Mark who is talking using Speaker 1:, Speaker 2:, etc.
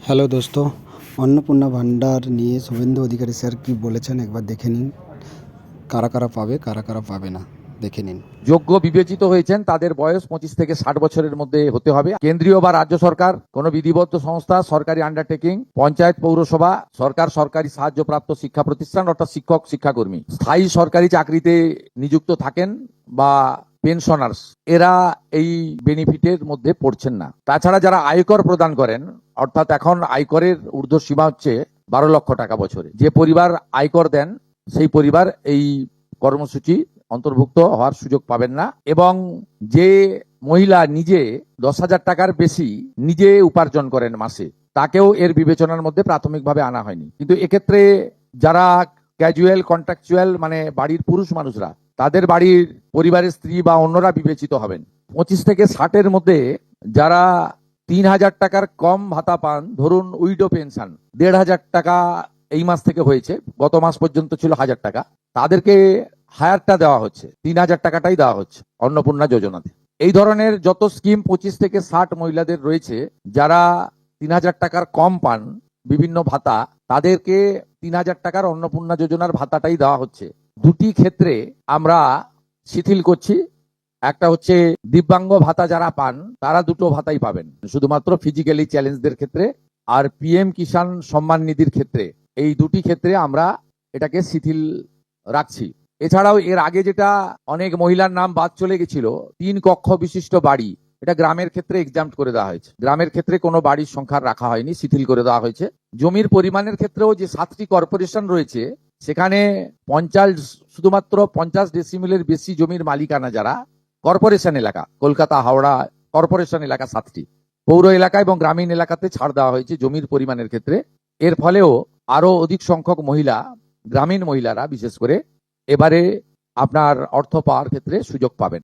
Speaker 1: Hello দোস্ত, অন্নপূর্ণা ভান্ডার নিয়ে Suvendu Adhikari sir কি বলেছেন একবার দেখে নিন। কারা কারা পাবে, কারা কারা পাবে না, দেখে নিন।
Speaker 2: যোগ্য বিবেচিত হয়েছেন তাদের বয়স 25 থেকে 60 বছরের মধ্যে হতে হবে। কেন্দ্রীয় বা রাজ্য সরকার, কোন বিধিবদ্ধ সংস্থা, সরকারি আন্ডারটেকিং, পঞ্চায়েত, পৌরসভা, সরকারি সাহায্যপ্রাপ্ত শিক্ষা প্রতিষ্ঠান অর্থাৎ শিক্ষক শিক্ষাকর্মী, স্থায়ী সরকারি চাকরিতে নিযুক্ত থাকেন বা পেনশনার্স, এরা এই বেনিফিটের মধ্যে পড়ছেন না। তাছাড়া যারা আয়কর প্রদান করেন, অর্থাৎ এখন আয়করের ঊর্ধ্ব সীমা হচ্ছে 12 লক্ষ টাকা বছরে, যে পরিবার আয়কর দেন সেই পরিবার এই কর্মসূচি অন্তর্ভুক্ত হওয়ার সুযোগ পাবেন না। এবং যে মহিলা নিজে 10,000 টাকার বেশি নিজে উপার্জন করেন মাসে, তাকেও এর বিবেচনার মধ্যে প্রাথমিকভাবে আনা হয়নি। কিন্তু এক্ষেত্রে যারা ক্যাজুয়াল কন্ট্রাকচুয়াল, মানে বাড়ির পুরুষ মানুষরা, তাদের বাড়ির পরিবারের স্ত্রী বা অন্যরা বিবেচিত হবেন। 25 থেকে 60-এর মধ্যে যারা 3,000 টাকার কম ভাতা পান, ধরুন উইডো পেনশন 1,500 টাকা এই মাস থেকে হয়েছে, গত মাস পর্যন্ত ছিল 1,000 টাকা, তাদেরকে হায়ারটা দেওয়া হচ্ছে, 3,000 টাকাটাই দেওয়া হচ্ছে অন্নপূর্ণা যোজনাতে। এই ধরনের যত স্কিম 25 থেকে 60 মহিলাদের রয়েছে, যারা 3,000 টাকার কম পান বিভিন্ন ভাতা, তাদেরকে 3,000 টাকার অন্নপূর্ণা যোজনার ভাতাটাই দেওয়া হচ্ছে। দুটি ক্ষেত্রে আমরা শিথিল করছি। একটা হচ্ছে দিব্যাঙ্গ ভাতা যারা পান তারা দুটো ভাতাই পাবেন, শুধুমাত্র ফিজিক্যালি চ্যালেঞ্জদের ক্ষেত্রে, আর পিএম কিষাণ সম্মান নিধির ক্ষেত্রে। এই দুটি ক্ষেত্রে আমরা এটাকে শিথিল রাখছি। এছাড়াও এর আগে যেটা অনেক মহিলার নাম বাদ চলে গেছিল, 3 কক্ষ বিশিষ্ট বাড়ি, এটা গ্রামের ক্ষেত্রে এক্সাম্পট করে দেওয়া হয়েছে। গ্রামের ক্ষেত্রে কোনো বাড়ির সংখ্যা রাখা হয়নি, শিথিল করে দেওয়া হয়েছে। জমির পরিমাণের ক্ষেত্রেও যে 7টি কর্পোরেশন রয়েছে, সেখানে 50, শুধুমাত্র 50 ডেসিমেলের বেশি জমির মালিকানা যারা কর্পোরেশন এলাকা, কলকাতা, হাওড়া কর্পোরেশন এলাকা 7টি, পৌর এলাকা এবং গ্রামীণ এলাকাতে ছাড় দেওয়া হয়েছে জমির পরিমাণের ক্ষেত্রে। এর ফলেও আরো অধিক সংখ্যক মহিলা, গ্রামীণ মহিলারা বিশেষ করে, এবারে আপনার অর্থ পাওয়ার ক্ষেত্রে সুযোগ পাবেন।